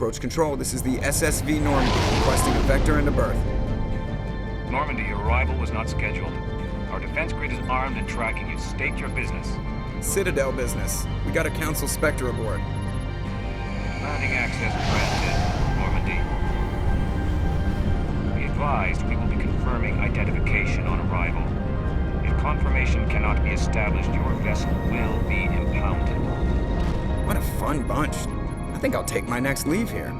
Approach control, this is the SSV Normandy, requesting a vector and a berth. Normandy, your arrival was not scheduled. Our defense grid is armed and tracking you. State your business. Citadel business. We got a Council Spectre aboard. Landing access granted, Normandy. Be advised, we will be confirming identification on arrival. If confirmation cannot be established, your vessel will be impounded. What a fun bunch. I think I'll take my next leave here.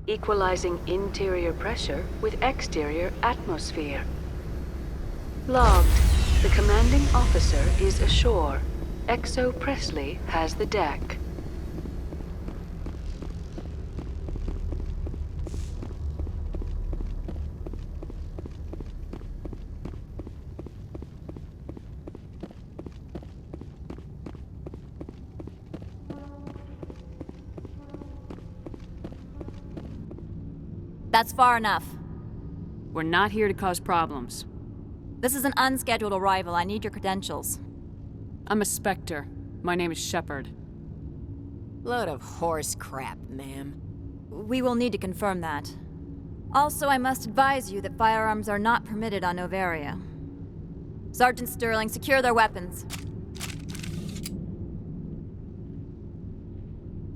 Equalizing interior pressure with exterior atmosphere. Logged. The commanding officer is ashore. Exo Presley has the deck. That's far enough. We're not here to cause problems. This is an unscheduled arrival. I need your credentials. I'm a Spectre. My name is Shepard. Load of horse crap, ma'am. We will need to confirm that. Also, I must advise you that firearms are not permitted on Noveria. Sergeant Sterling, secure their weapons.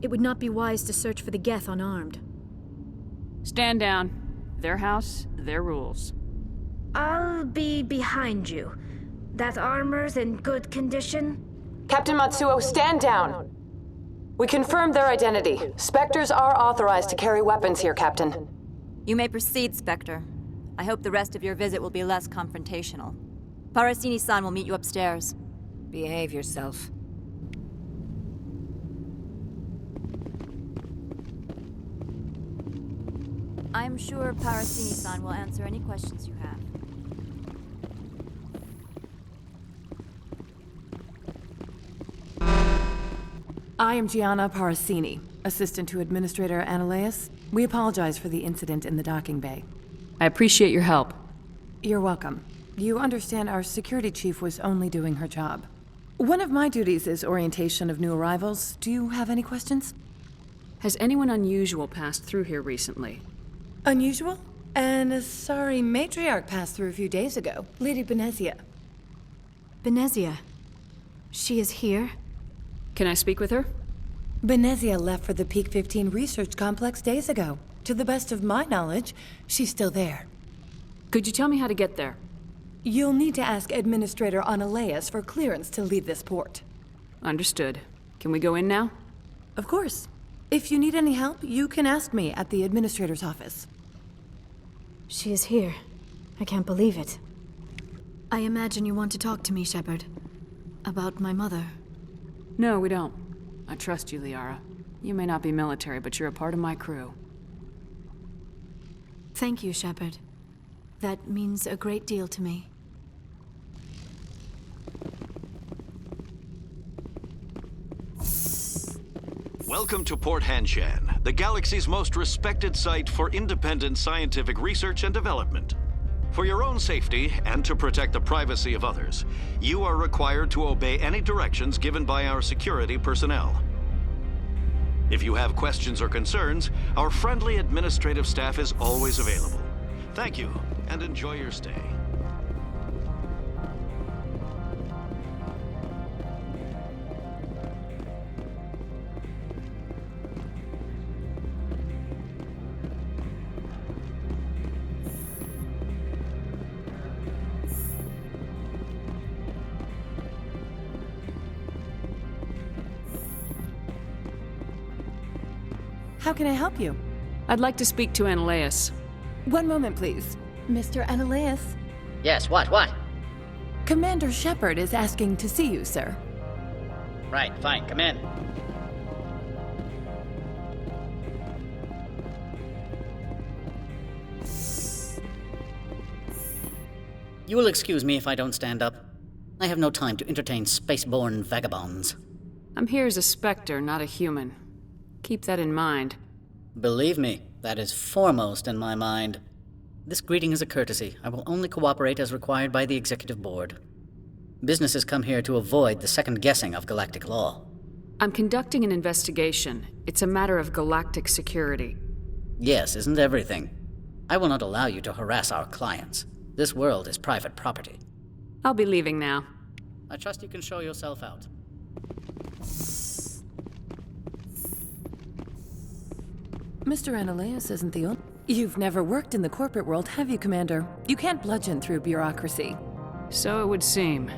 It would not be wise to search for the Geth unarmed. Stand down. Their house, their rules. I'll be behind you. That armor's in good condition? Captain Matsuo, stand down! We confirmed their identity. Spectres are authorized to carry weapons here, Captain. You may proceed, Spectre. I hope the rest of your visit will be less confrontational. Parasini-san will meet you upstairs. Behave yourself. I'm sure Parasini-san will answer any questions you have. I am Gianna Parasini, assistant to Administrator Ananias. We apologize for the incident in the docking bay. I appreciate your help. You're welcome. You understand our security chief was only doing her job. One of my duties is orientation of new arrivals. Do you have any questions? Has anyone unusual passed through here recently? Unusual? And a sorry matriarch passed through a few days ago. Lady Benezia. Benezia. She is here? Can I speak with her? Benezia left for the Peak 15 research complex days ago. To the best of my knowledge, she's still there. Could you tell me how to get there? You'll need to ask Administrator Ananias for clearance to leave this port. Understood. Can we go in now? Of course. If you need any help, you can ask me at the Administrator's office. She is here. I can't believe it. I imagine you want to talk to me, Shepard. About my mother. No, we don't. I trust you, Liara. You may not be military, but you're a part of my crew. Thank you, Shepard. That means a great deal to me. Welcome to Port Hanshan, the galaxy's most respected site for independent scientific research and development. For your own safety and to protect the privacy of others, you are required to obey any directions given by our security personnel. If you have questions or concerns, our friendly administrative staff is always available. Thank you, and enjoy your stay. How can I help you? I'd like to speak to Ananias. One moment, please. Mr. Ananias? Yes, what? Commander Shepard is asking to see you, sir. Right, fine, come in. You will excuse me if I don't stand up. I have no time to entertain spaceborne vagabonds. I'm here as a Spectre, not a human. Keep that in mind. Believe me, that is foremost in my mind. This greeting is a courtesy. I will only cooperate as required by the Executive Board. Businesses come here to avoid the second guessing of galactic law. I'm conducting an investigation. It's a matter of galactic security. Yes, isn't everything? I will not allow you to harass our clients. This world is private property. I'll be leaving now. I trust you can show yourself out. Mr. Ananias isn't the only... You've never worked in the corporate world, have you, Commander? You can't bludgeon through bureaucracy. So it would seem.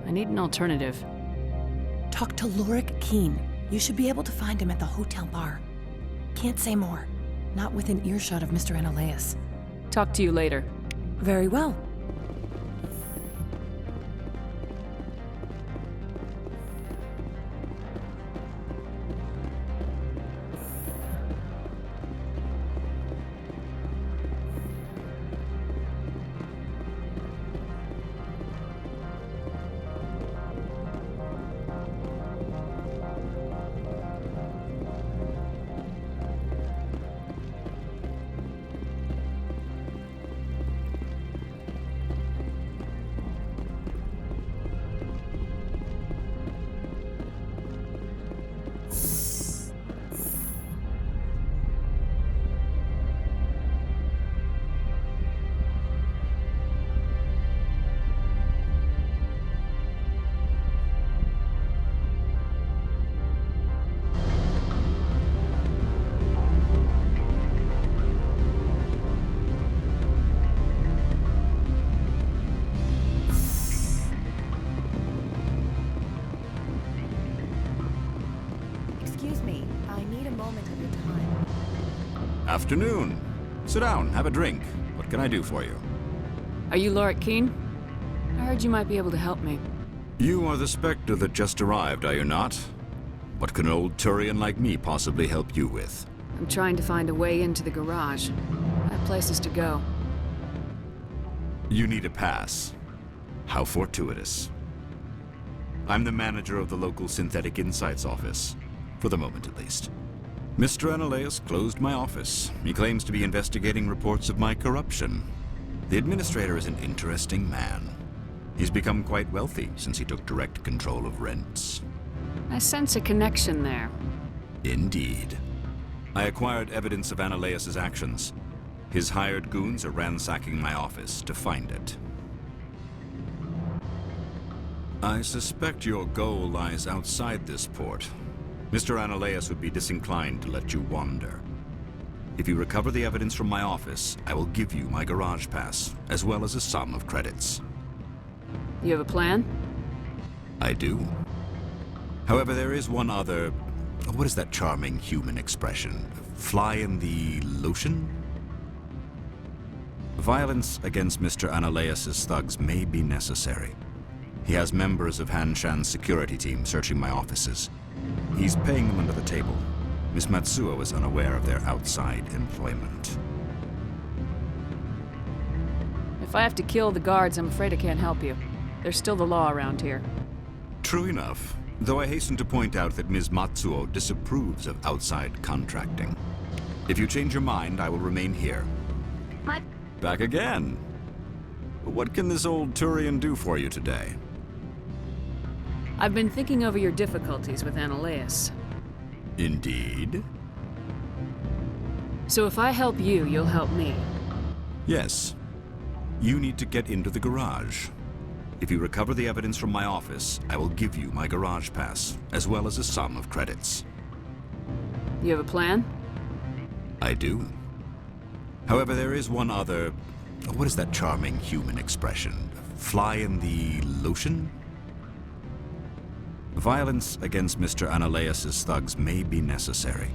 I need an alternative. Talk to Lorik Keen. You should be able to find him at the hotel bar. Can't say more. Not within earshot of Mr. Ananias. Talk to you later. Very well. Afternoon. Sit down, have a drink. What can I do for you? Are you Lorik Keen? I heard you might be able to help me. You are the Spectre that just arrived, are you not? What can an old Turian like me possibly help you with? I'm trying to find a way into the garage. I have places to go. You need a pass. How fortuitous. I'm the manager of the local Synthetic Insights office. For the moment, at least. Mr. Ananias closed my office. He claims to be investigating reports of my corruption. The administrator is an interesting man. He's become quite wealthy since he took direct control of rents. I sense a connection there. Indeed. I acquired evidence of Ananias' actions. His hired goons are ransacking my office to find it. I suspect your goal lies outside this port. Mr. Ananias would be disinclined to let you wander. If you recover the evidence from my office, I will give you my garage pass, as well as a sum of credits. You have a plan? I do. However, there is one other... What is that charming human expression? Fly in the lotion? Violence against Mr. Ananias' thugs may be necessary. He has members of Hanshan's security team searching my offices. He's paying them under the table. Miss Matsuo is unaware of their outside employment. If I have to kill the guards, I'm afraid I can't help you. There's still the law around here. True enough, though I hasten to point out that Ms. Matsuo disapproves of outside contracting. If you change your mind, I will remain here. Back again. What can this old Turian do for you today? I've been thinking over your difficulties with Ananias. Indeed? So if I help you, you'll help me. Yes. You need to get into the garage. If you recover the evidence from my office, I will give you my garage pass, as well as a sum of credits. You have a plan? I do. However, there is one other... What is that charming human expression? Fly in the lotion? Violence against Mr. Ananias' thugs may be necessary.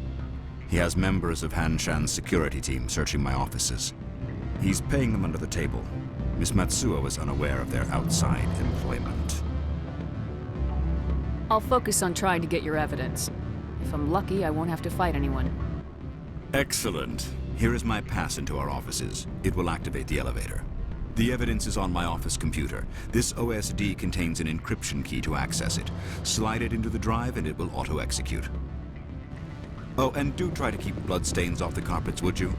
He has members of Hanshan's security team searching my offices. He's paying them under the table. Miss Matsuo is unaware of their outside employment. I'll focus on trying to get your evidence. If I'm lucky, I won't have to fight anyone. Excellent. Here is my pass into our offices. It will activate the elevator. The evidence is on my office computer. This OSD contains an encryption key to access it. Slide it into the drive and it will auto-execute. Oh, and do try to keep bloodstains off the carpets, would you?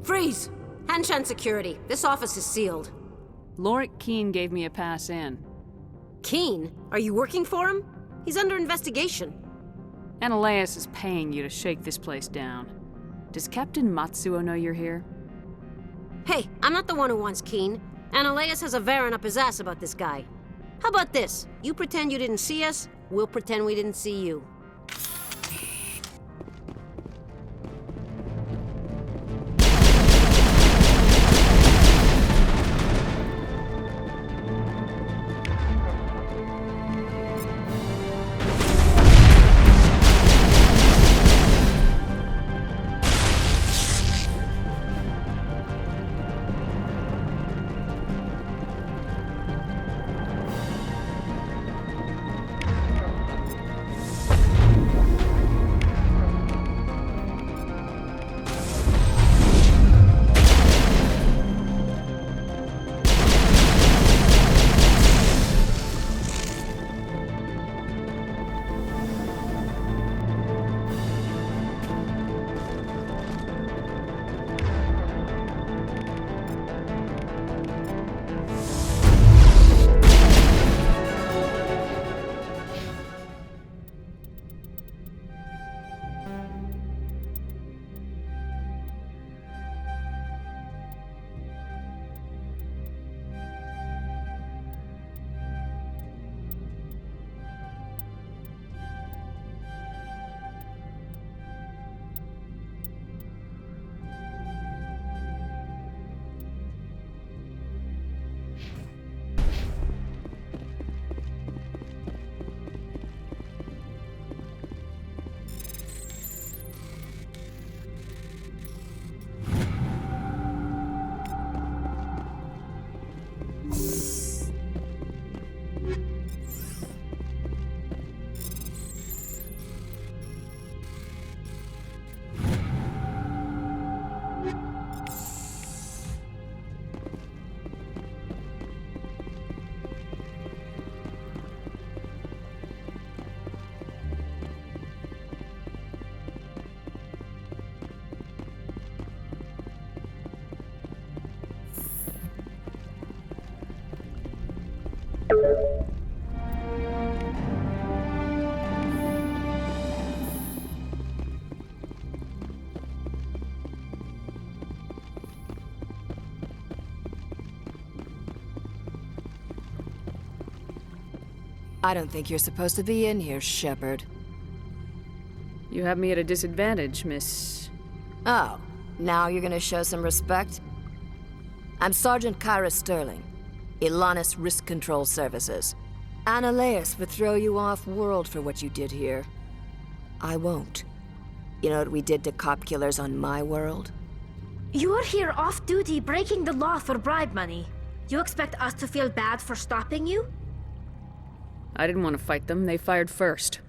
Freeze! Hanshan security. This office is sealed. Lorik Keene gave me a pass in. Keene? Are you working for him? He's under investigation. Ananias is paying you to shake this place down. Does Captain Matsuo know you're here? Hey, I'm not the one who wants Keene. Ananias has a Varen up his ass about this guy. How about this? You pretend you didn't see us, we'll pretend we didn't see you. I don't think you're supposed to be in here, Shepard. You have me at a disadvantage, Miss... Oh, now you're gonna show some respect? I'm Sergeant Kyra Sterling, Ilanis Risk Control Services. Ananias would throw you off-world for what you did here. I won't. You know what we did to cop killers on my world? You're here off-duty breaking the law for bribe money. You expect us to feel bad for stopping you? I didn't want to fight them. They fired first.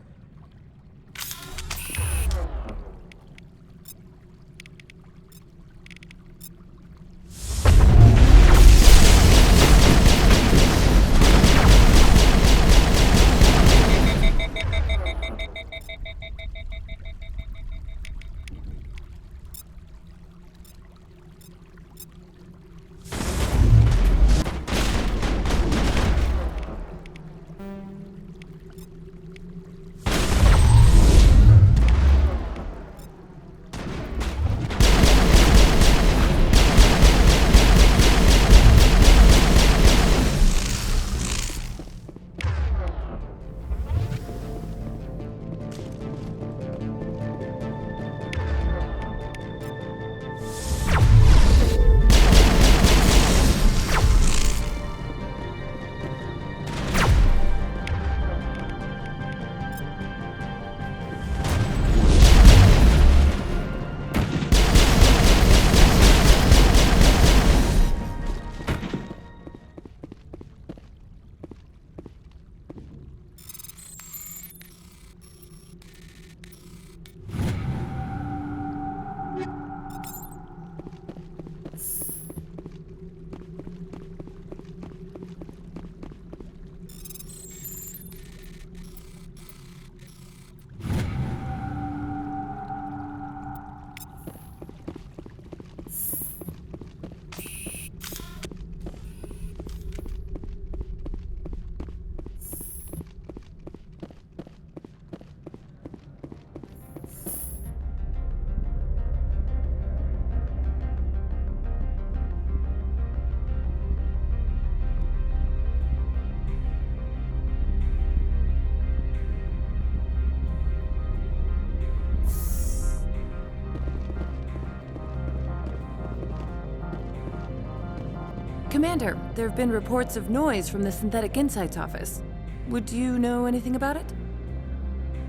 Commander, there have been reports of noise from the Synthetic Insights office. Would you know anything about it?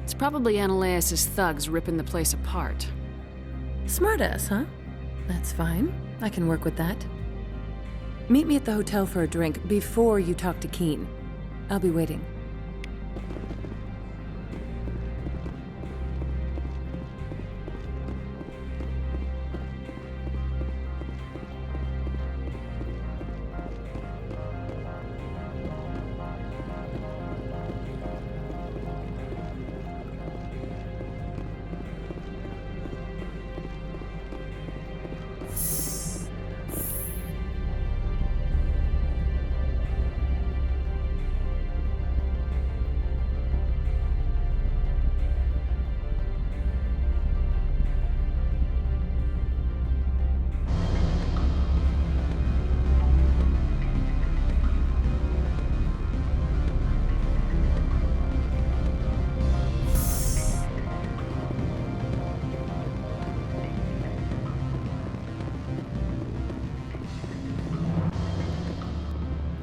It's probably Analaeus' thugs ripping the place apart. Smartass, huh? That's fine. I can work with that. Meet me at the hotel for a drink before you talk to Keen. I'll be waiting.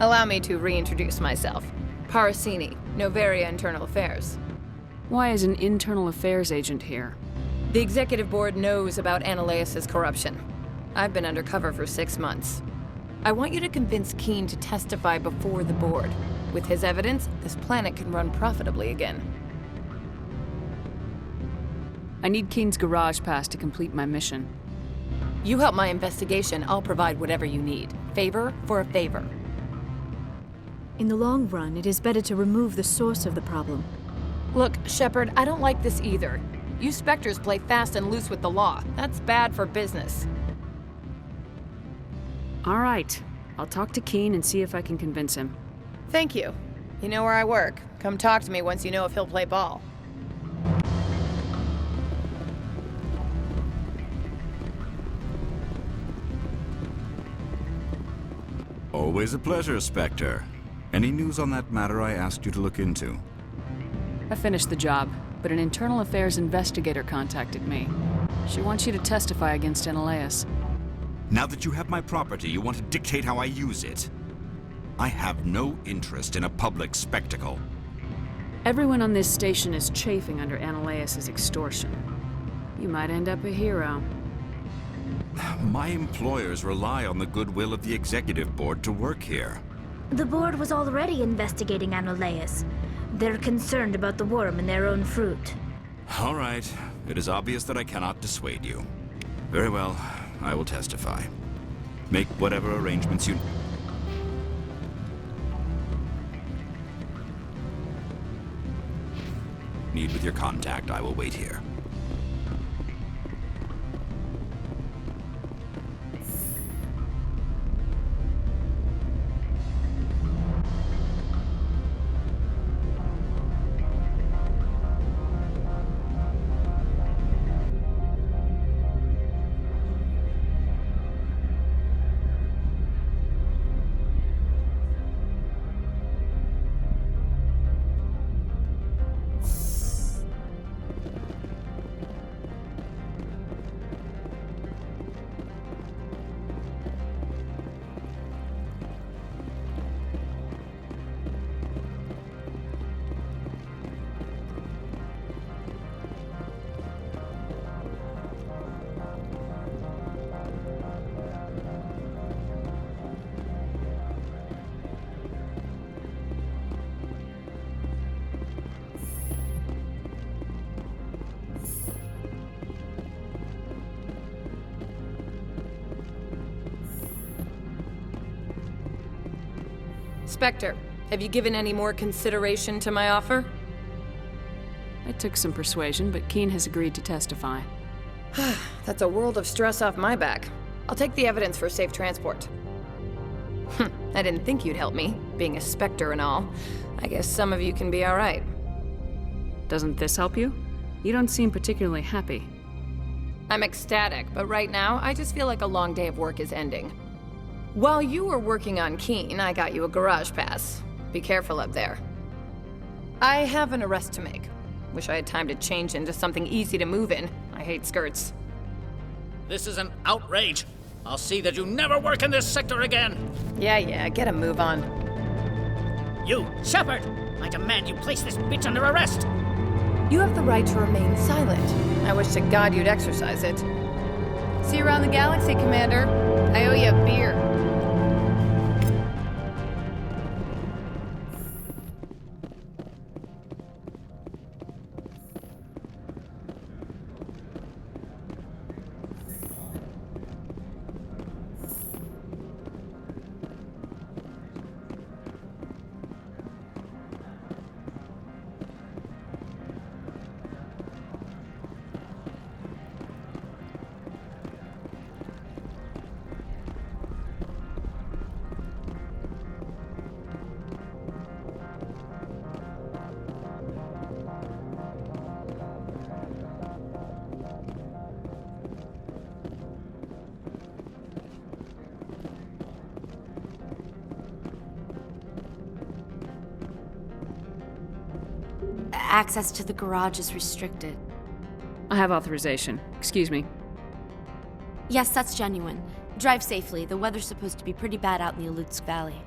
Allow me to reintroduce myself. Parasini, Noveria Internal Affairs. Why is an internal affairs agent here? The executive board knows about Analaeus' corruption. I've been undercover for 6 months. I want you to convince Keen to testify before the board. With his evidence, this planet can run profitably again. I need Keen's garage pass to complete my mission. You help my investigation, I'll provide whatever you need. Favor for a favor. In the long run, it is better to remove the source of the problem. Look, Shepard, I don't like this either. You Spectres play fast and loose with the law. That's bad for business. All right. I'll talk to Keen and see if I can convince him. Thank you. You know where I work. Come talk to me once you know if he'll play ball. Always a pleasure, Spectre. Any news on that matter I asked you to look into? I finished the job, but an internal affairs investigator contacted me. She wants you to testify against Analaeus. Now that you have my property, you want to dictate how I use it? I have no interest in a public spectacle. Everyone on this station is chafing under Analaeus' extortion. You might end up a hero. My employers rely on the goodwill of the executive board to work here. The board was already investigating Analaeus. They're concerned about the worm in their own fruit. All right. It is obvious that I cannot dissuade you. Very well. I will testify. Make whatever arrangements you... need with your contact. I will wait here. Spectre, have you given any more consideration to my offer? It took some persuasion, but Keen has agreed to testify. That's a world of stress off my back. I'll take the evidence for safe transport. I didn't think you'd help me, being a Spectre and all. I guess some of you can be alright. Doesn't this help you? You don't seem particularly happy. I'm ecstatic, but right now, I just feel like a long day of work is ending. While you were working on Keen, I got you a garage pass. Be careful up there. I have an arrest to make. Wish I had time to change into something easy to move in. I hate skirts. This is an outrage. I'll see that you never work in this sector again. Yeah, get a move on. You, Shepard! I demand you place this bitch under arrest! You have the right to remain silent. I wish to God you'd exercise it. See you around the galaxy, Commander. I owe you a beer. Access to the garage is restricted. I have authorization. Excuse me. Yes, that's genuine. Drive safely. The weather's supposed to be pretty bad out in the Alutsk Valley.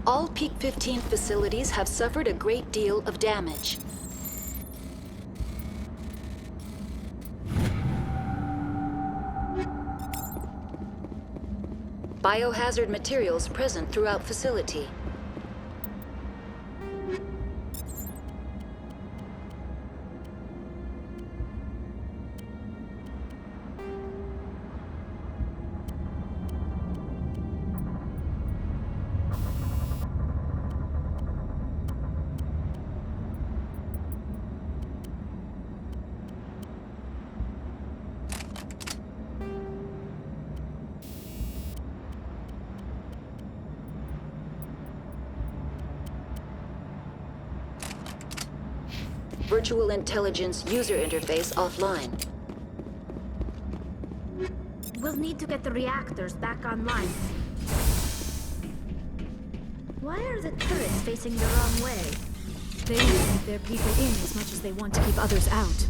All Peak 15 facilities have suffered a great deal of damage. Biohazard materials present throughout facility. Virtual Intelligence user interface offline. We'll need to get the reactors back online. Why are the turrets facing the wrong way? They want to keep their people in as much as they want to keep others out.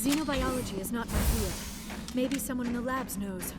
Xenobiology is not my field. Maybe someone in the labs knows.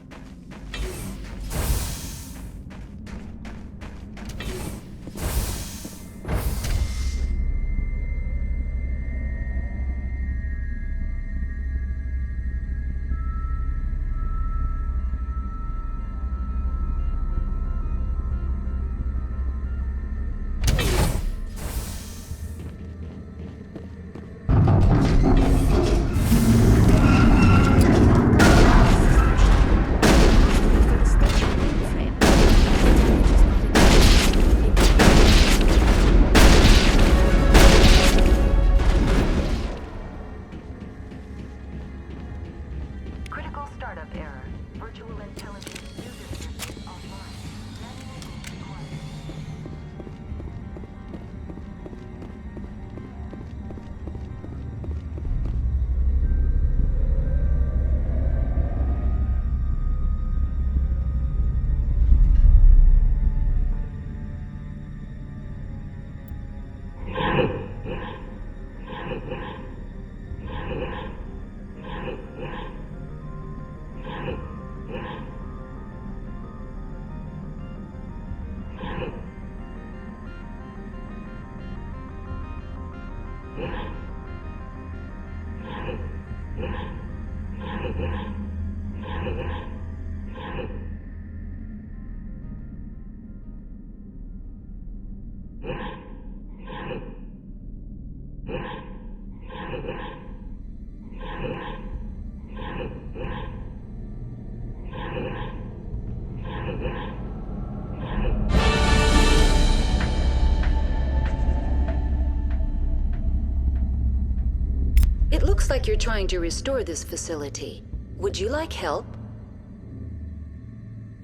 It looks like you're trying to restore this facility. Would you like help?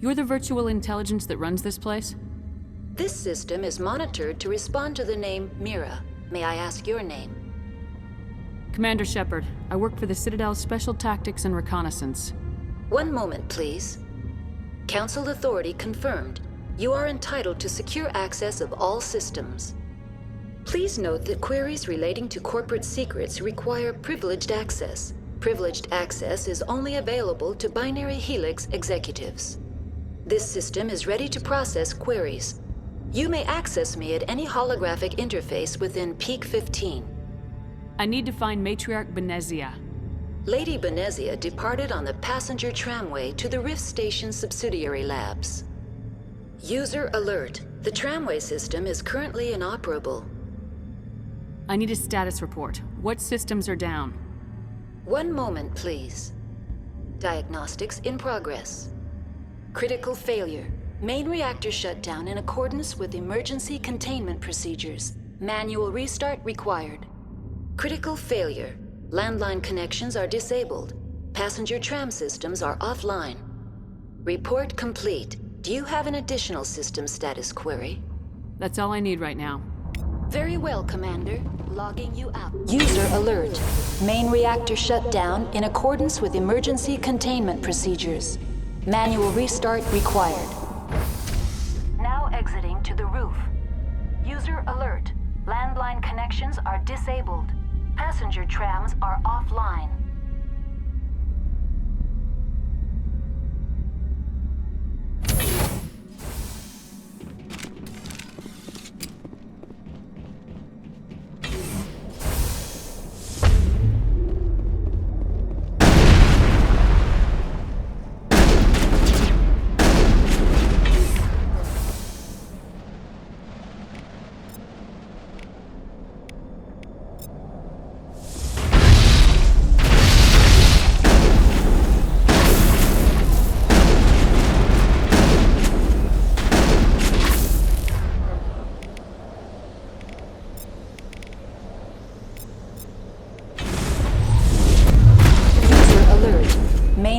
You're the virtual intelligence that runs this place? This system is monitored to respond to the name Mira. May I ask your name? Commander Shepard. I work for the Citadel's Special Tactics and Reconnaissance. One moment, please. Council authority confirmed. You are entitled to secure access of all systems. Please note that queries relating to corporate secrets require privileged access. Privileged access is only available to Binary Helix executives. This system is ready to process queries. You may access me at any holographic interface within Peak 15. I need to find Matriarch Benezia. Lady Benezia departed on the passenger tramway to the Rift Station subsidiary labs. User alert. The tramway system is currently inoperable. I need a status report. What systems are down? One moment, please. Diagnostics in progress. Critical failure. Main reactor shut down in accordance with emergency containment procedures. Manual restart required. Critical failure. Landline connections are disabled. Passenger tram systems are offline. Report complete. Do you have an additional system status query? That's all I need right now. Very well, Commander. Logging you out. User alert. Main reactor shut down in accordance with emergency containment procedures. Manual restart required. Now exiting to the roof. User alert. Landline connections are disabled. Passenger trams are offline.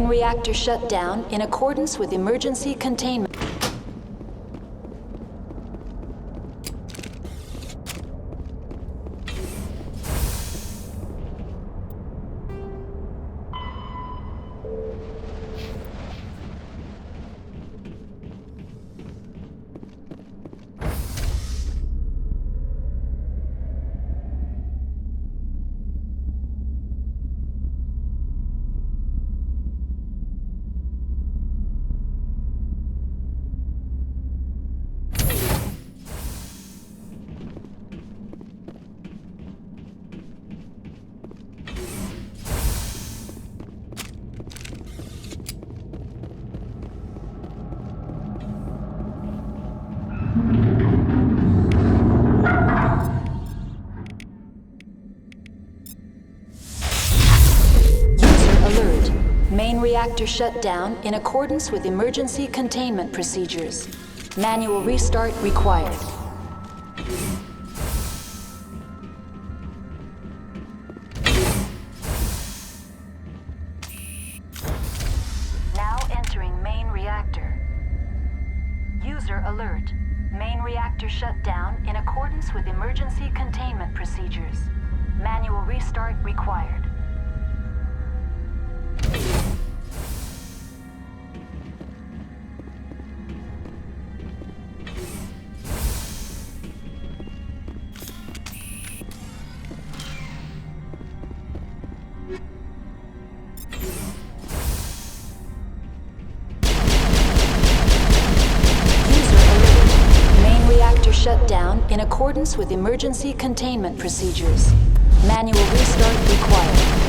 Reactor shut down in accordance with emergency containment. Reactor shut down in accordance with emergency containment procedures. Manual restart required. Now entering main reactor. User alert. Main reactor shut down in accordance with emergency containment procedures. Manual restart required. Shut down in accordance with emergency containment procedures. Manual restart required.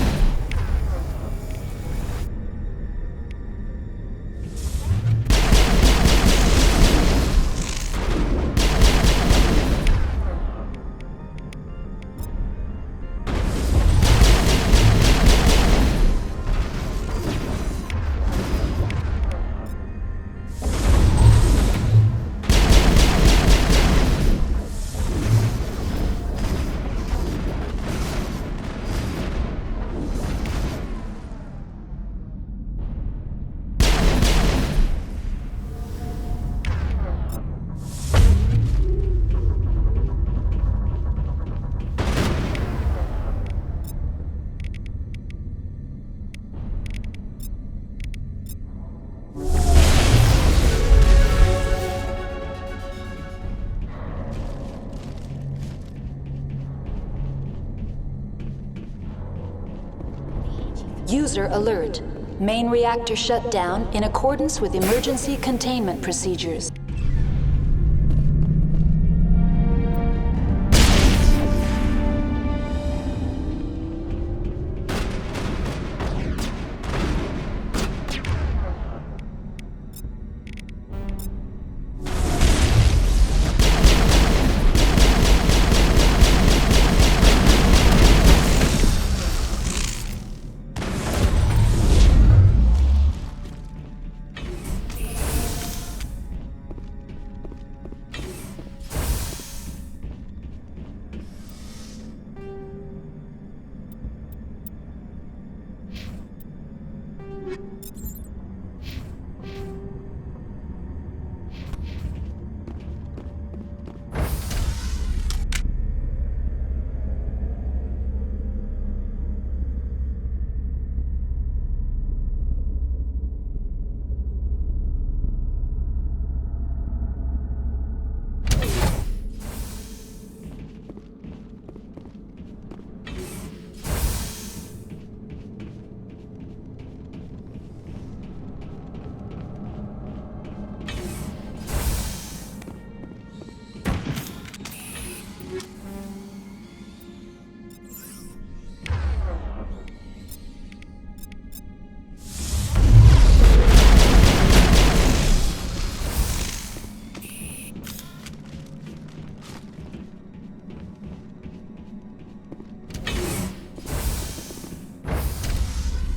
User alert. Main reactor shut down in accordance with emergency containment procedures.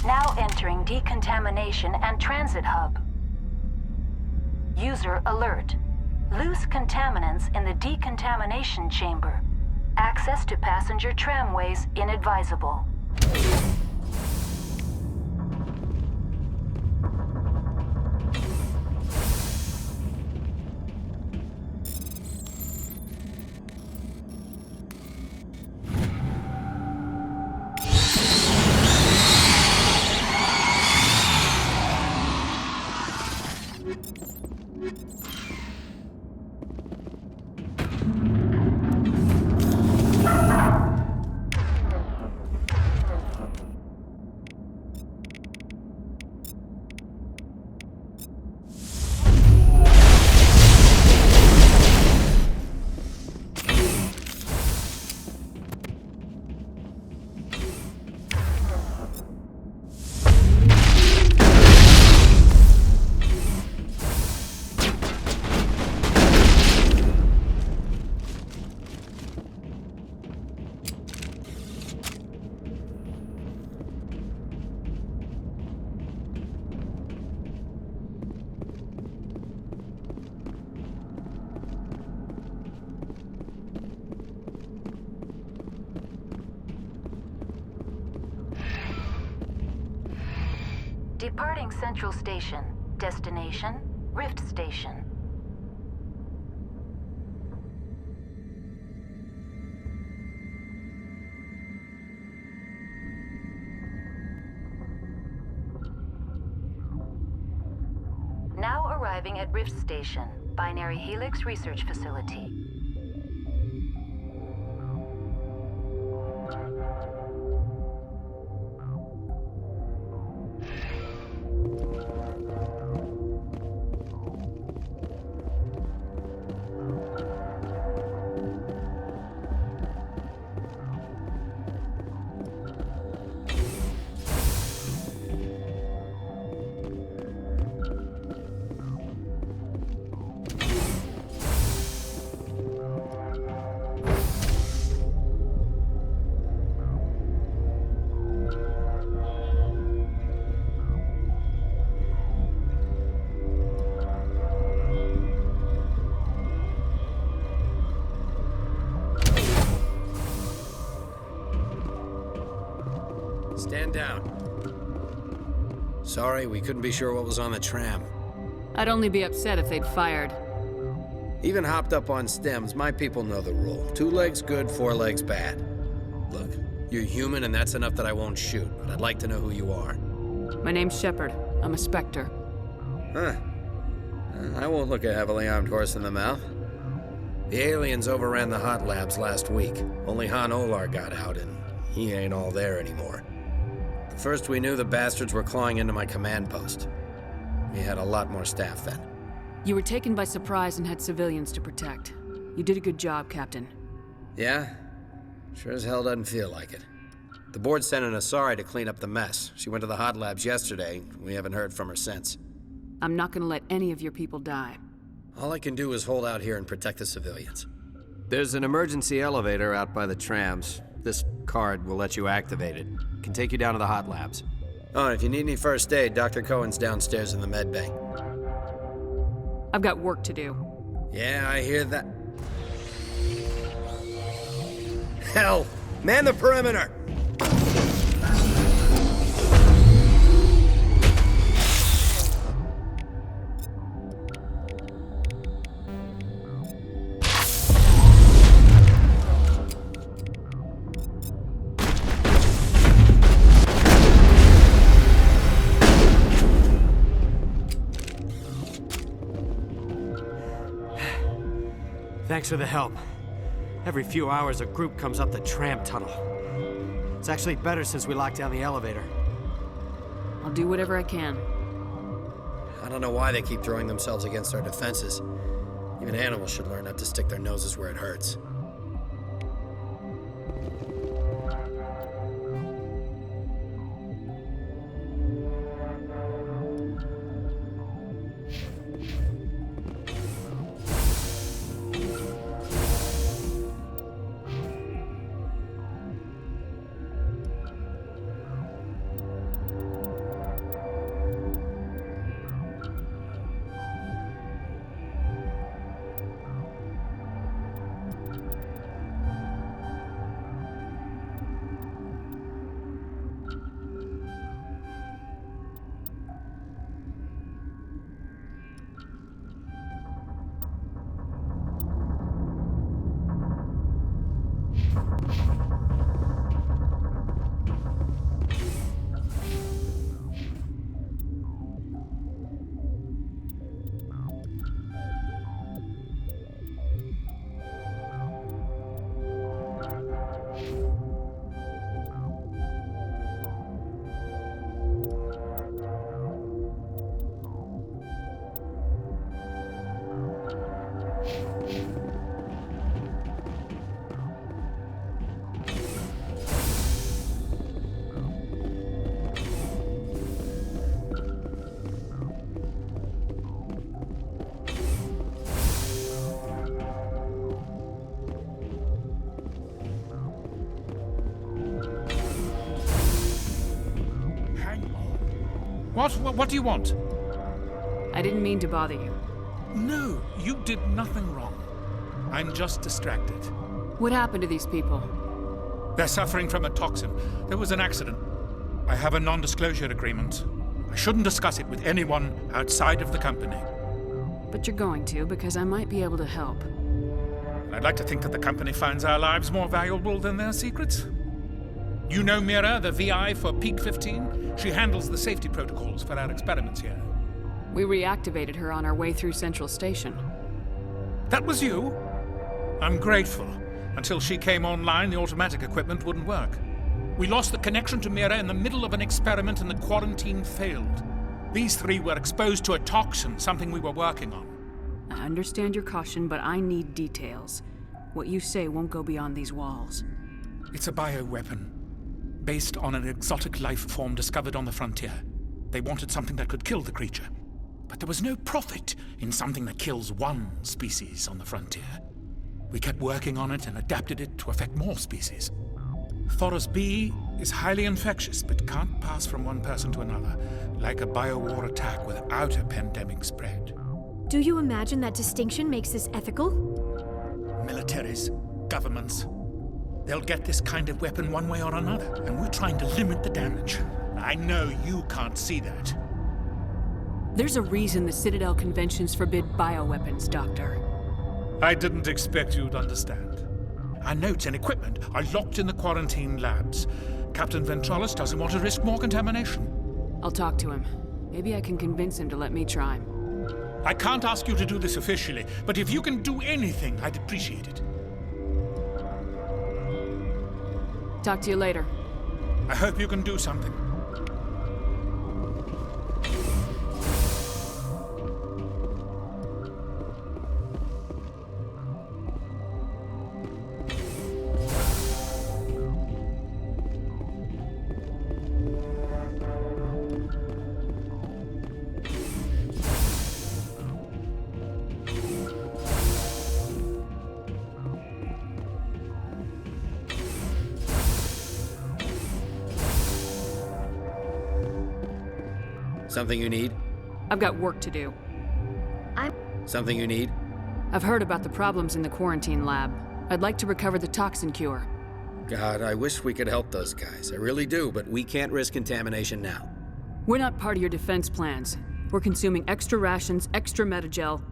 Now entering decontamination and transit hub. User alert. Loose contaminants in the decontamination chamber. Access to passenger tramways inadvisable. Departing Central Station. Destination, Rift Station. Now arriving at Rift Station, Binary Helix Research Facility. Stand down. Sorry, we couldn't be sure what was on the tram. I'd only be upset if they'd fired. Even hopped up on stems, my people know the rule. 2 legs good, 4 legs bad. Look, you're human and that's enough that I won't shoot, but I'd like to know who you are. My name's Shepard. I'm a Spectre. Huh. I won't look a heavily armed horse in the mouth. The aliens overran the hot labs last week. Only Han Olar got out, and he ain't all there anymore. The First we knew the bastards were clawing into my command post. We had a lot more staff then. You were taken by surprise and had civilians to protect. You did a good job, Captain. Yeah? Sure as hell doesn't feel like it. The board sent an Asari to clean up the mess. She went to the hot labs yesterday. We haven't heard from her since. I'm not gonna let any of your people die. All I can do is hold out here and protect the civilians. There's an emergency elevator out by the trams. This card will let you activate it. Can take you down to the hot labs. Oh, and if you need any first aid, Dr. Cohen's downstairs in the med bay. I've got work to do. Yeah, I hear that. Hell! Man the perimeter! Thanks for the help. Every few hours, a group comes up the tram tunnel. It's actually better since we locked down the elevator. I'll do whatever I can. I don't know why they keep throwing themselves against our defenses. Even animals should learn not to stick their noses where it hurts. What do you want? I didn't mean to bother you. No, you did nothing wrong. I'm just distracted. What happened to these people? They're suffering from a toxin. There was an accident. I have a non-disclosure agreement. I shouldn't discuss it with anyone outside of the company. But you're going to, because I might be able to help. And I'd like to think that the company finds our lives more valuable than their secrets. You know Mira, the VI for Peak 15? She handles the safety protocols for our experiments here. We reactivated her on our way through Central Station. That was you? I'm grateful. Until she came online, the automatic equipment wouldn't work. We lost the connection to Mira in the middle of an experiment and the quarantine failed. These three were exposed to a toxin, something we were working on. I understand your caution, but I need details. What you say won't go beyond these walls. It's a bioweapon, based on an exotic life form discovered on the frontier. They wanted something that could kill the creature. But there was no profit in something that kills one species on the frontier. We kept working on it and adapted it to affect more species. Thoros B is highly infectious, but can't pass from one person to another, like a biowar attack without a pandemic spread. Do you imagine that distinction makes this ethical? Militaries, governments, they'll get this kind of weapon one way or another, and we're trying to limit the damage. I know you can't see that. There's a reason the Citadel conventions forbid bioweapons, Doctor. I didn't expect you'd understand. Our notes and equipment are locked in the quarantine labs. Captain Ventralis doesn't want to risk more contamination. I'll talk to him. Maybe I can convince him to let me try. I can't ask you to do this officially, but if you can do anything, I'd appreciate it. Talk to you later. I hope you can do something. Something you need? I've got work to do. Something you need? I've heard about the problems in the quarantine lab. I'd like to recover the toxin cure. God, I wish we could help those guys. I really do, but we can't risk contamination now. We're not part of your defense plans. We're consuming extra rations, extra metagel.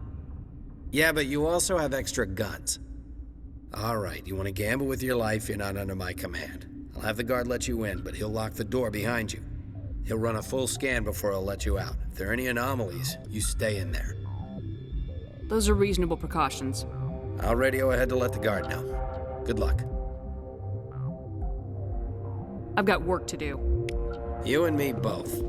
Yeah, but you also have extra guns. All right, you want to gamble with your life, you're not under my command. I'll have the guard let you in, but he'll lock the door behind you. He'll run a full scan before he'll let you out. If there are any anomalies, you stay in there. Those are reasonable precautions. I'll radio ahead to let the guard know. Good luck. I've got work to do. You and me both.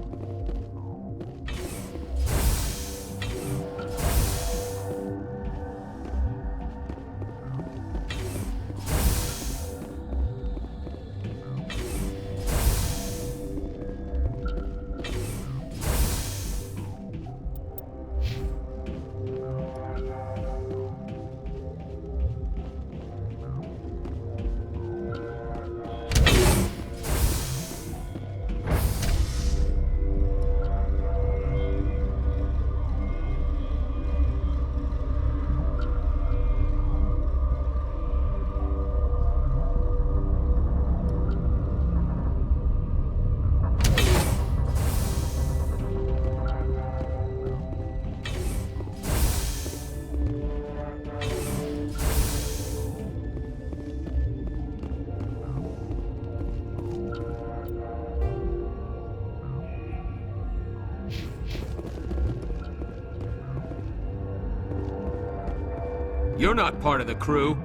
You're not part of the crew.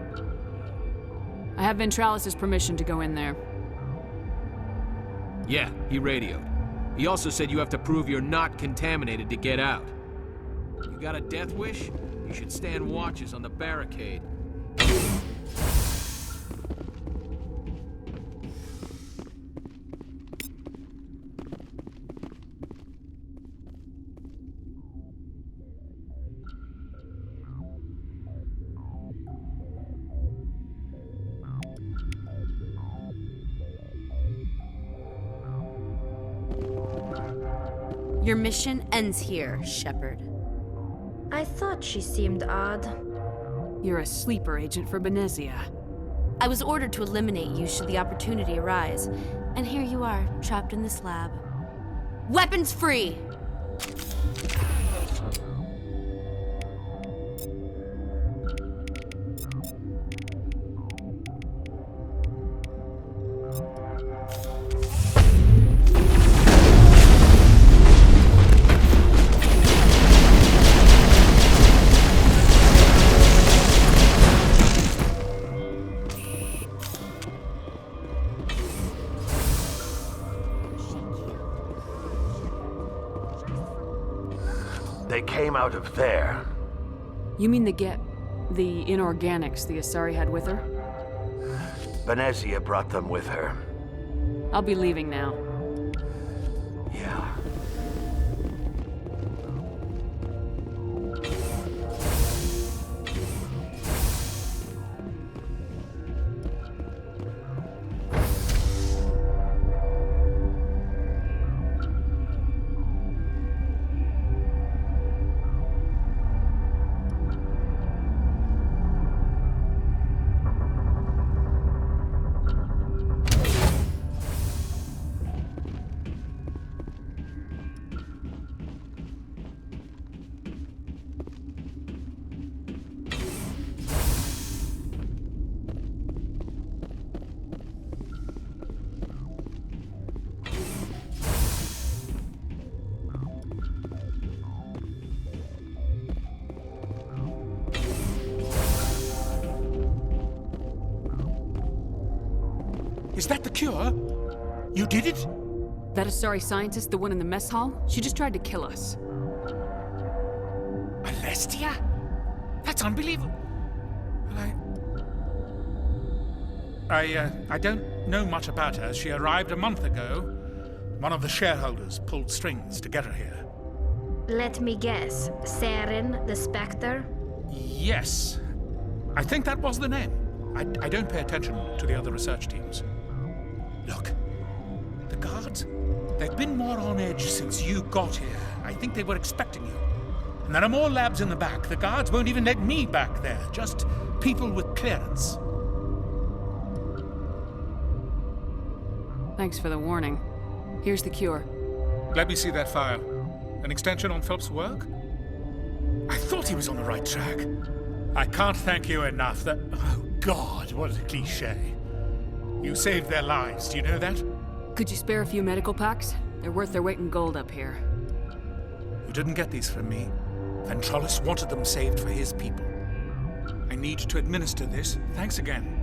I have Ventralis' permission to go in there. Yeah, he radioed. He also said you have to prove you're not contaminated to get out. You got a death wish? You should stand watches on the barricade. Your mission ends here, Shepard. I thought she seemed odd. You're a sleeper agent for Benezia. I was ordered to eliminate you should the opportunity arise, and here you are, trapped in this lab. Weapons free! They came out of there. You mean the inorganics the Asari had with her? Benezia brought them with her. I'll be leaving now. Yeah. Is that the cure? You did it? That Asari scientist, the one in the mess hall? She just tried to kill us. Alestia? That's unbelievable. I don't know much about her. She arrived a month ago. One of the shareholders pulled strings to get her here. Let me guess. Saren, the Spectre? Yes. I think that was the name. I don't pay attention to the other research teams. Look, The guards? They've been more on edge since you got here. I think they were expecting you. And there are more labs in the back. The guards won't even let me back there. Just people with clearance. Thanks for the warning. Here's the cure. Let me see that file. An extension on Phelps' work? I thought he was on the right track. I can't thank you enough. Oh, God, what a cliché. You saved their lives, do you know that? Could you spare a few medical packs? They're worth their weight in gold up here. You didn't get these from me. Ventrolis wanted them saved for his people. I need to administer this. Thanks again.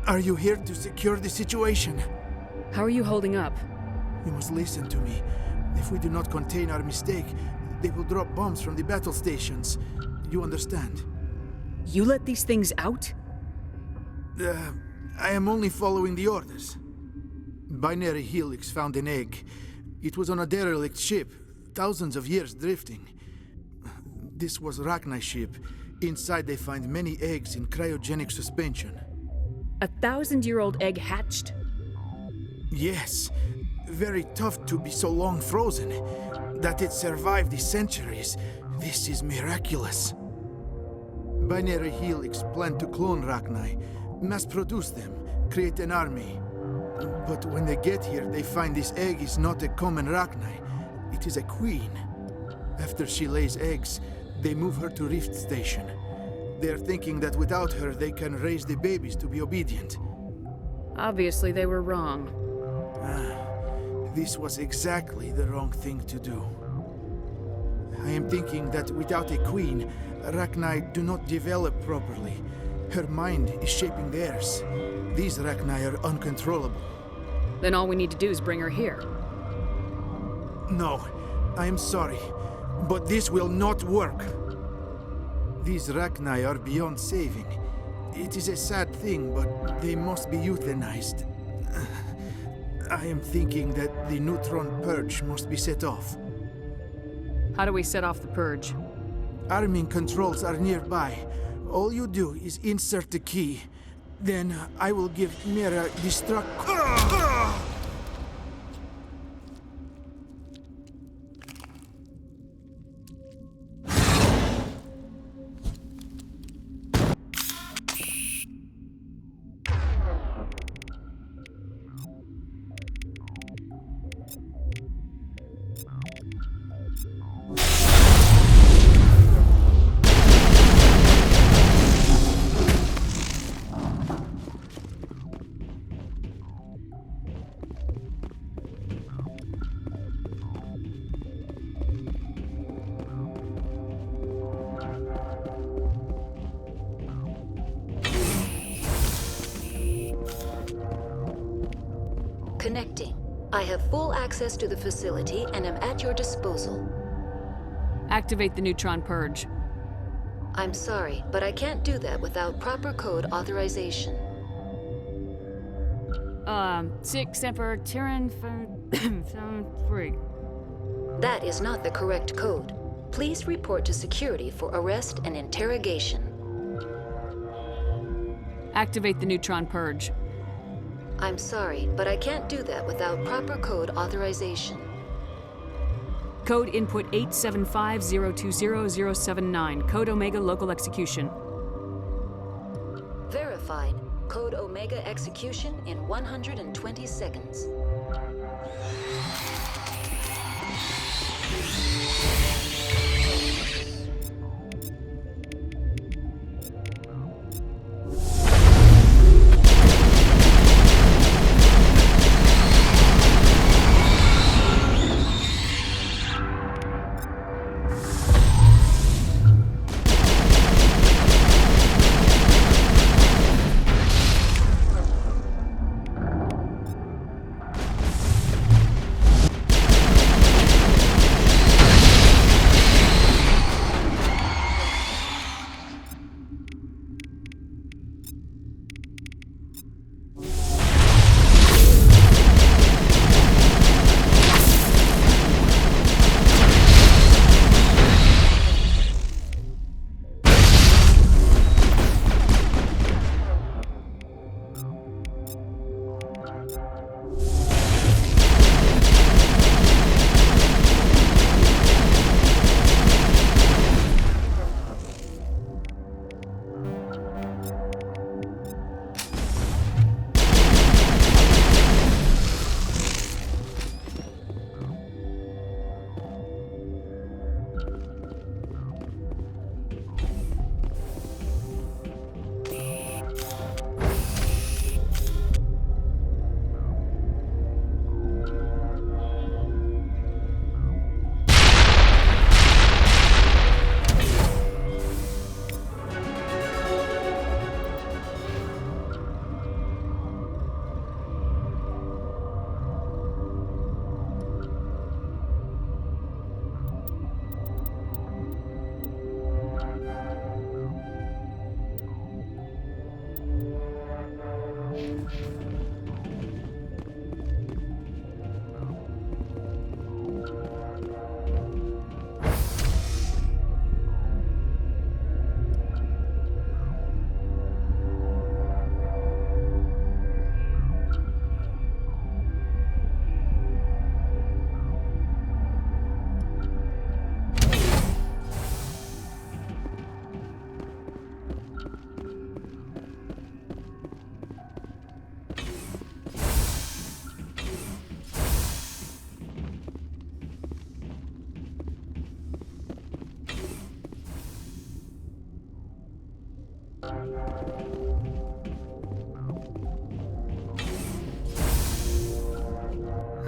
Are you here to secure the situation? How are you holding up? You must listen to me. If we do not contain our mistake, they will drop bombs from the battle stations. You understand? You let these things out? I am only following the orders. Binary Helix found an egg. It was on a derelict ship, thousands of years drifting. This was Rachni's ship. Inside they find many eggs in cryogenic suspension. 1,000-year-old egg hatched? Yes. Very tough to be so long frozen. That it survived the centuries. This is miraculous. Binary Helix planned to clone Rachni, mass-produce them, create an army. But when they get here, they find this egg is not a common Rachni. It is a queen. After she lays eggs, they move her to Rift Station. They are thinking that without her, they can raise the babies to be obedient. Obviously, they were wrong. This was exactly the wrong thing to do. I am thinking that without a queen, Rachni do not develop properly. Her mind is shaping theirs. These Rachni are uncontrollable. Then all we need to do is bring her here. No, I am sorry, but this will not work. These Rachni are beyond saving. It is a sad thing, but they must be euthanized. I am thinking that the neutron purge must be set off. How do we set off the purge? Arming controls are nearby. All you do is insert the key. Then I will give Mira destruct... I have full access to the facility and am at your disposal. Activate the neutron purge. I'm sorry, but I can't do that without proper code authorization. 6 Emperor Tyrann 3. That is not the correct code. Please report to security for arrest and interrogation. Activate the neutron purge. I'm sorry, but I can't do that without proper code authorization. Code input 875020079. Code Omega local execution. Verified. Code Omega execution in 120 seconds.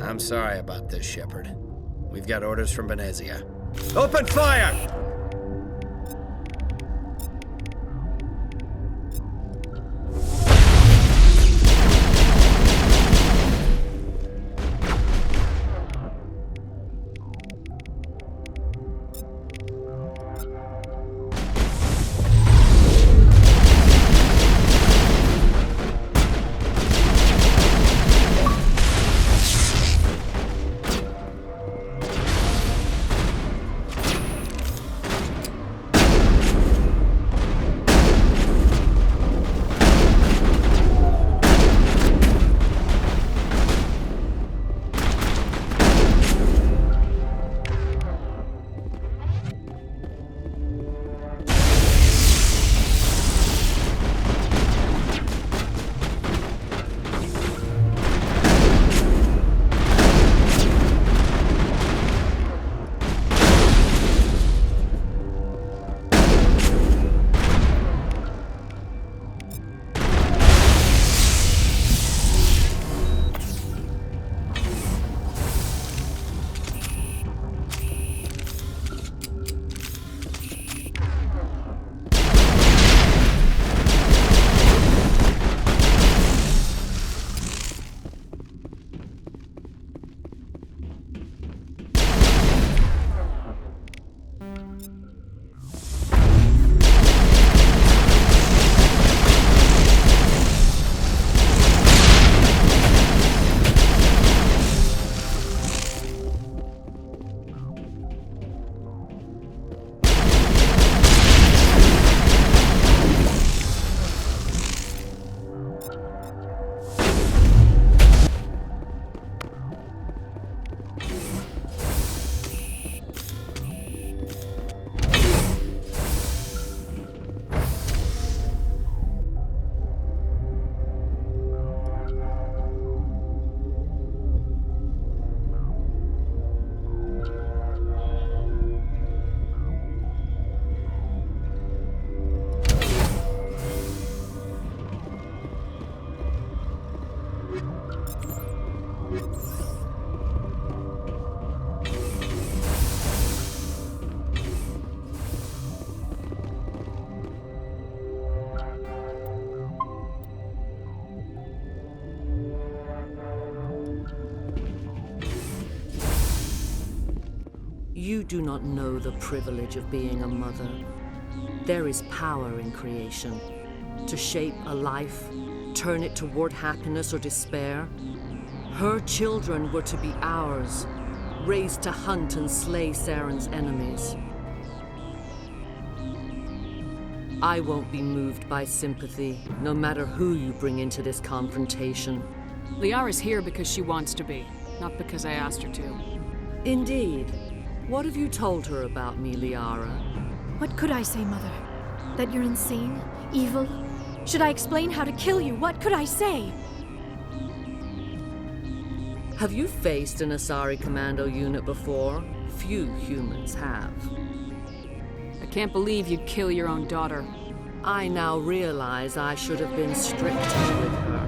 I'm sorry about this, Shepard. We've got orders from Venezia. Open fire! You do not know the privilege of being a mother. There is power in creation. To shape a life, turn it toward happiness or despair. Her children were to be ours, raised to hunt and slay Saren's enemies. I won't be moved by sympathy, no matter who you bring into this confrontation. Liara's here because she wants to be, not because I asked her to. Indeed. What have you told her about me, Liara? What could I say, Mother? That you're insane? Evil? Should I explain how to kill you? What could I say? Have you faced an Asari commando unit before? Few humans have. I can't believe you'd kill your own daughter. I now realize I should have been stricter with her.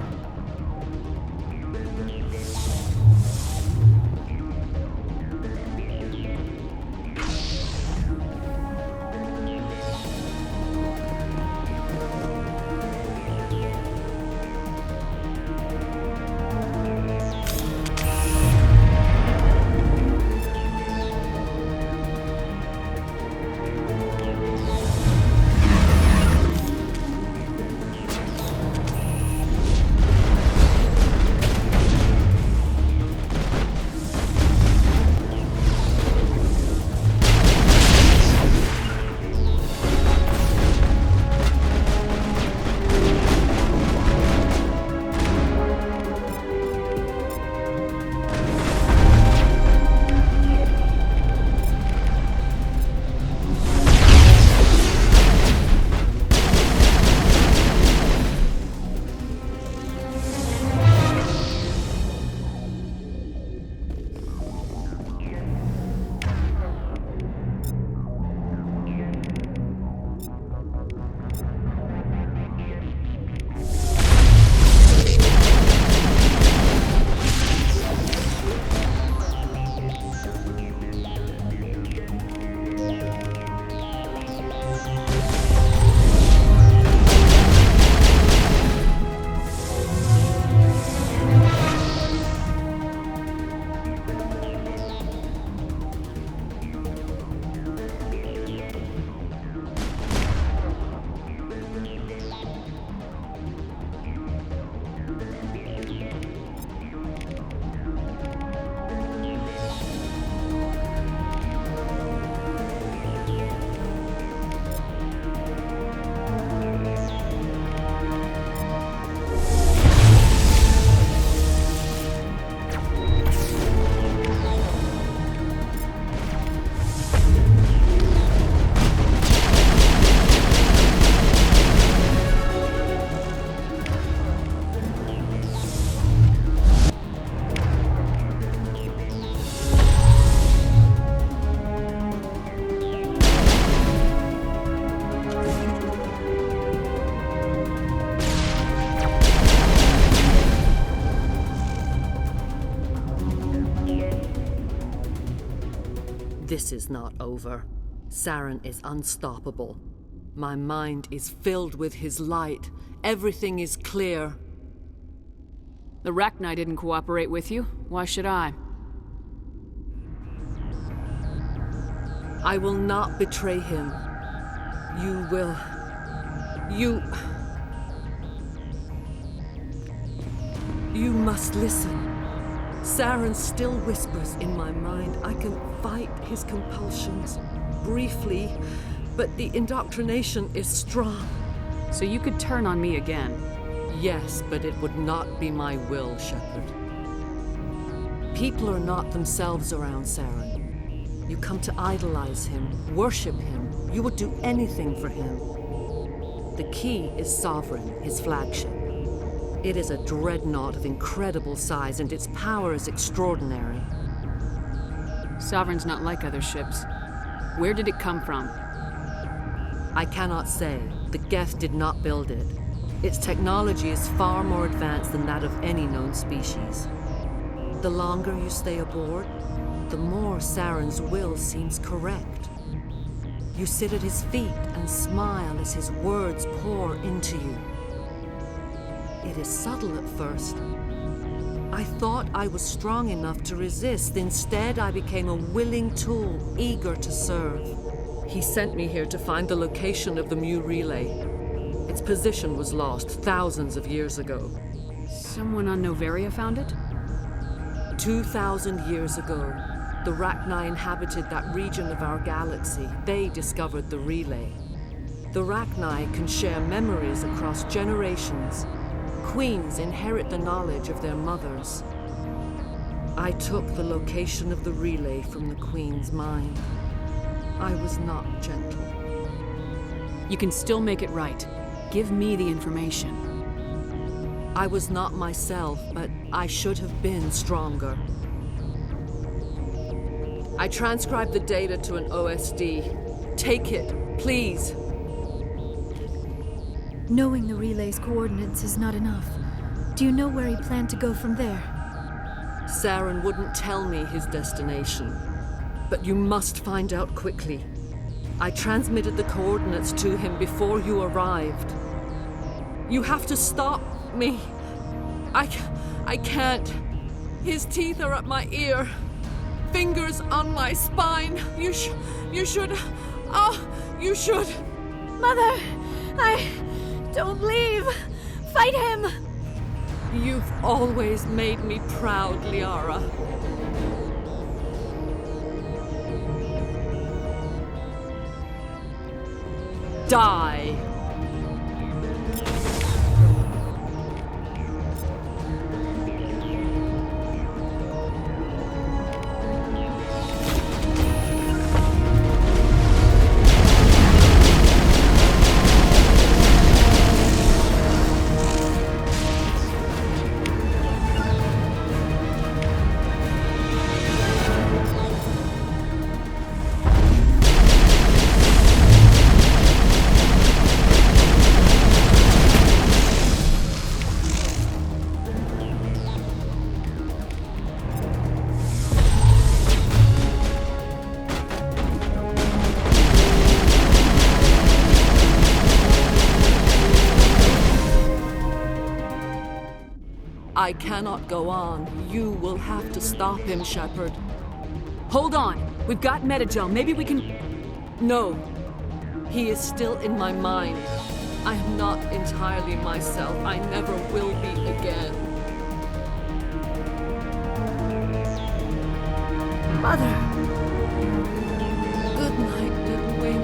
This is not over. Saren is unstoppable. My mind is filled with his light. Everything is clear. The Rachni didn't cooperate with you. Why should I? I will not betray him. You will... You must listen. Saren still whispers in my mind. I can fight his compulsions, briefly, but the indoctrination is strong. So you could turn on me again? Yes, but it would not be my will, Shepard. People are not themselves around Saren. You come to idolize him, worship him. You would do anything for him. The key is Sovereign, his flagship. It is a dreadnought of incredible size, and its power is extraordinary. Sovereign's not like other ships. Where did it come from? I cannot say. The Geth did not build it. Its technology is far more advanced than that of any known species. The longer you stay aboard, the more Saren's will seems correct. You sit at his feet and smile as his words pour into you. It is subtle at first. I thought I was strong enough to resist. Instead, I became a willing tool, eager to serve. He sent me here to find the location of the Mu relay. Its position was lost thousands of years ago. Someone on Noveria found it? 2,000 years ago, the Rachni inhabited that region of our galaxy. They discovered the relay. The Rachni can share memories across generations. Queens inherit the knowledge of their mothers. I took the location of the relay from the Queen's mind. I was not gentle. You can still make it right. Give me the information. I was not myself, but I should have been stronger. I transcribed the data to an OSD. Take it, please. Knowing the relay's coordinates is not enough. Do you know where he planned to go from there? Saren wouldn't tell me his destination. But you must find out quickly. I transmitted the coordinates to him before you arrived. You have to stop me. I can't. His teeth are at my ear. Fingers on my spine. You should. Oh, you should. Mother, don't leave. Fight him. You've always made me proud, Liara. Die. I cannot go on. You will have to stop him, Shepard. Hold on. We've got Metagel. Maybe we can... No. He is still in my mind. I am not entirely myself. I never will be again. Mother! Good night, little wing.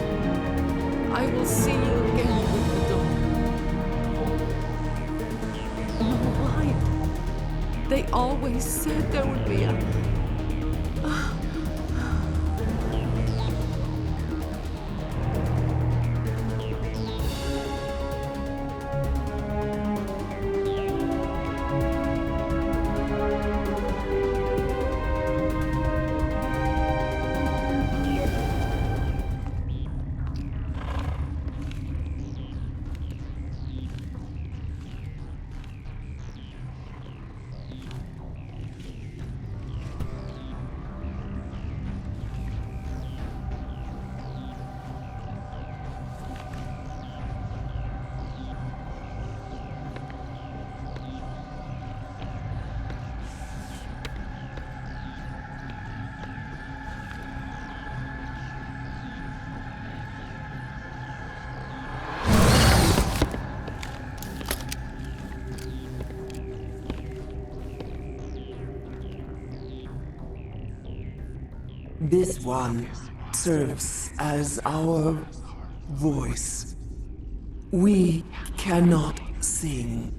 I will see you again with the dawn. Why? They always said there would be a... This one serves as our voice. We cannot sing.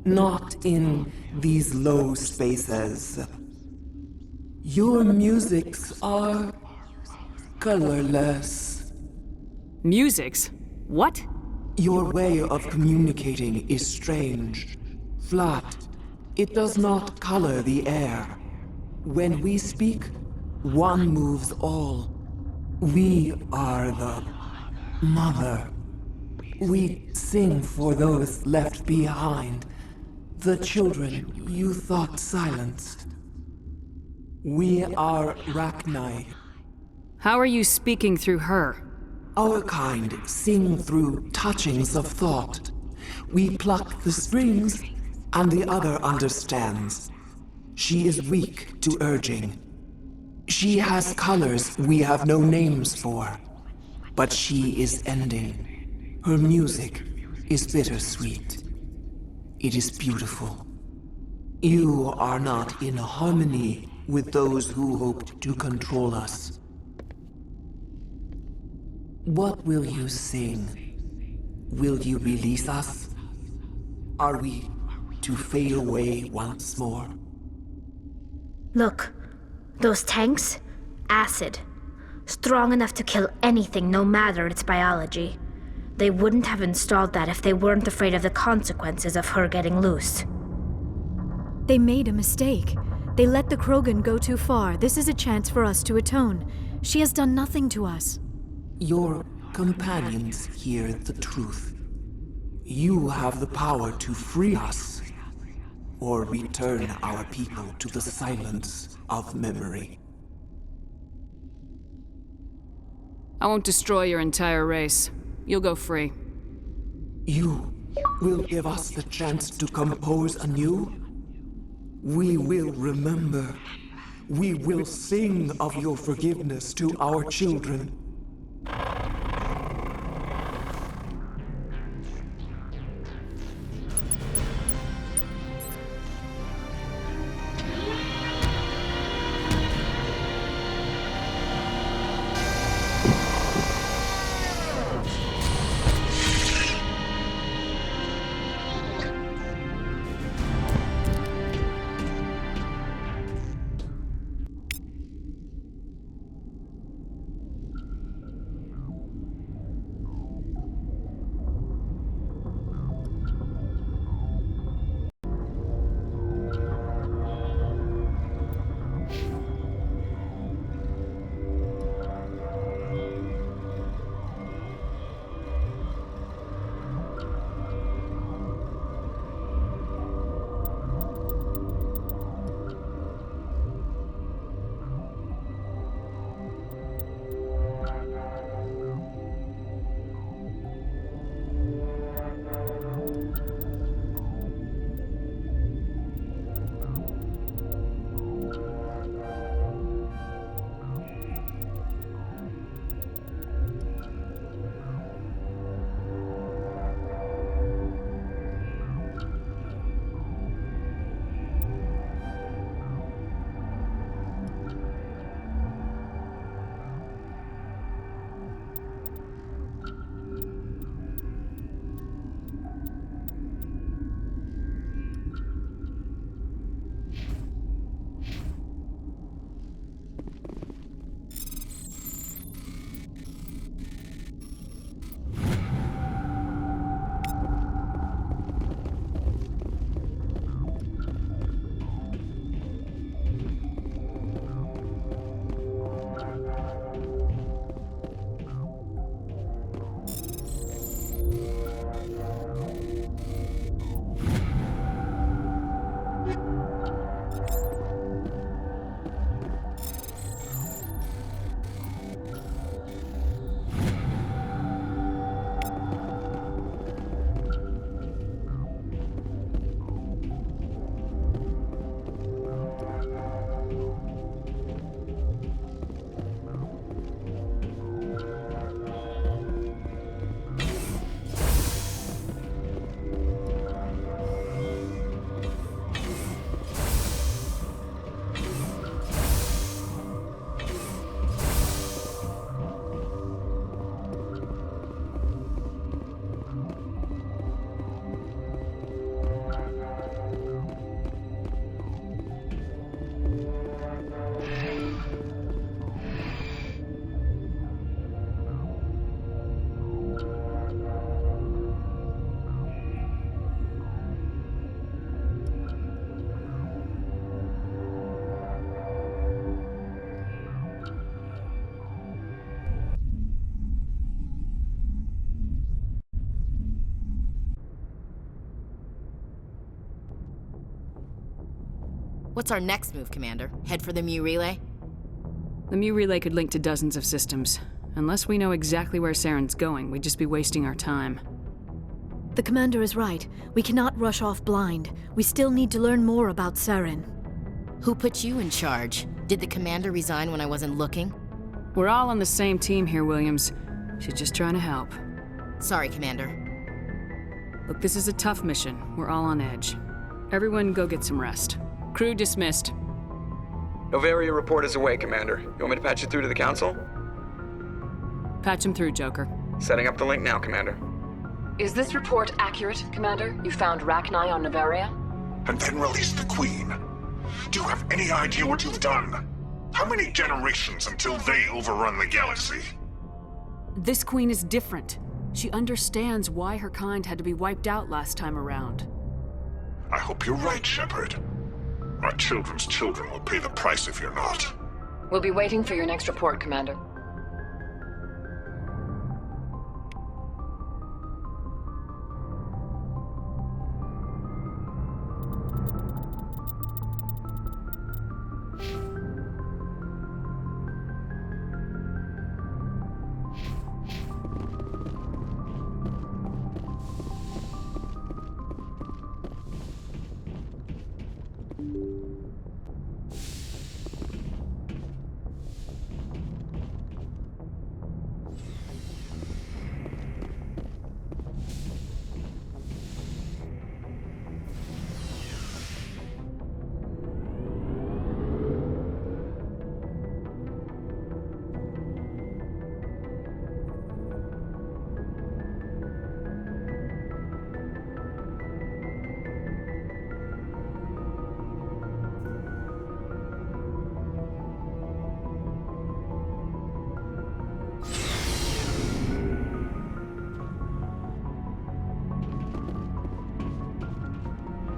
Not in these low spaces. Your musics are colorless. Musics? What? Your way of communicating is strange. Flat. It does not color the air. When we speak, one moves all. We are the mother. We sing for those left behind, the children you thought silenced. We are Rachni. How are you speaking through her? Our kind sing through touchings of thought. We pluck the strings and the other understands. She is weak to urging. She has colors we have no names for, but she is ending. Her music is bittersweet. It is beautiful. You are not in harmony with those who hoped to control us. What will you sing? Will you release us? Are we to fade away once more? Look, those tanks? Acid. Strong enough to kill anything, no matter its biology. They wouldn't have installed that if they weren't afraid of the consequences of her getting loose. They made a mistake. They let the Krogan go too far. This is a chance for us to atone. She has done nothing to us. Your companions hear the truth. You have the power to free us, or return our people to the silence of memory. I won't destroy your entire race. You'll go free. You will give us the chance to compose anew? We will remember. We will sing of your forgiveness to our children. What's our next move, Commander? Head for the Mu Relay? The Mu Relay could link to dozens of systems. Unless we know exactly where Saren's going, we'd just be wasting our time. The commander is right. We cannot rush off blind. We still need to learn more about Saren. Who put you in charge? Did the commander resign when I wasn't looking? We're all on the same team here, Williams. She's just trying to help. Sorry, Commander. Look, this is a tough mission. We're all on edge. Everyone go get some rest. Crew dismissed. Noveria report is away, Commander. You want me to patch you through to the Council? Patch him through, Joker. Setting up the link now, Commander. Is this report accurate, Commander? You found Rachni on Noveria? And then released the Queen. Do you have any idea what you've done? How many generations until they overrun the galaxy? This Queen is different. She understands why her kind had to be wiped out last time around. I hope you're right, Shepard. My children's children will pay the price if you're not. We'll be waiting for your next report, Commander.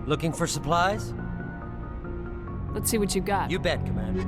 Looking for supplies? Let's see what you got. You bet, Commander.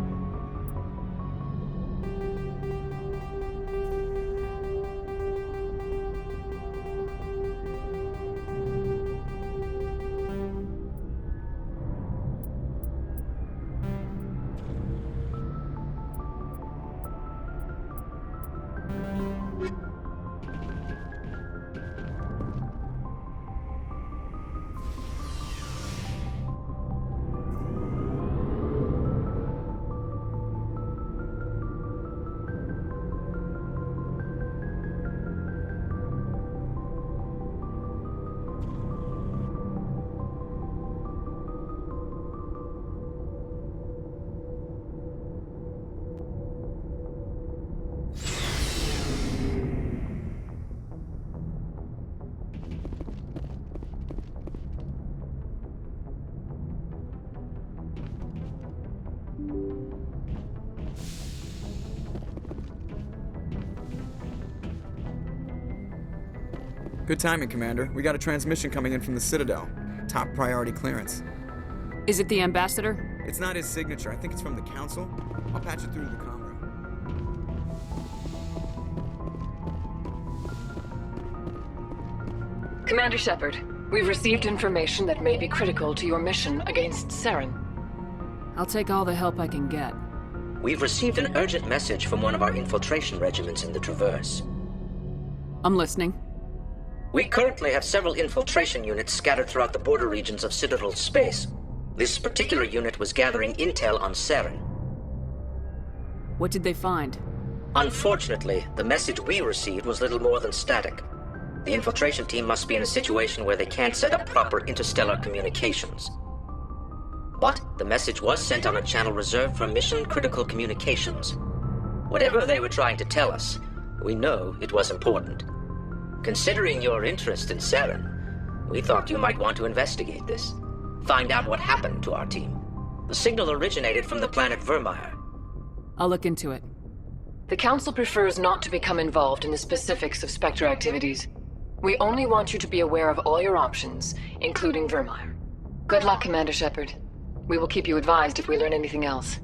Good timing, Commander. We got a transmission coming in from the Citadel. Top priority clearance. Is it the Ambassador? It's not his signature. I think it's from the Council. I'll patch it through to the comm room. Commander Shepard, we've received information that may be critical to your mission against Saren. I'll take all the help I can get. We've received an urgent message from one of our infiltration regiments in the Traverse. I'm listening. We currently have several infiltration units scattered throughout the border regions of Citadel space. This particular unit was gathering intel on Saren. What did they find? Unfortunately, the message we received was little more than static. The infiltration team must be in a situation where they can't set up proper interstellar communications. But the message was sent on a channel reserved for mission-critical communications. Whatever they were trying to tell us, we know it was important. Considering your interest in Saren, we thought you might want to investigate this. Find out what happened to our team. The signal originated from the planet Vermeer. I'll look into it. The Council prefers not to become involved in the specifics of Spectre activities. We only want you to be aware of all your options, including Vermeer. Good luck, Commander Shepard. We will keep you advised if we learn anything else.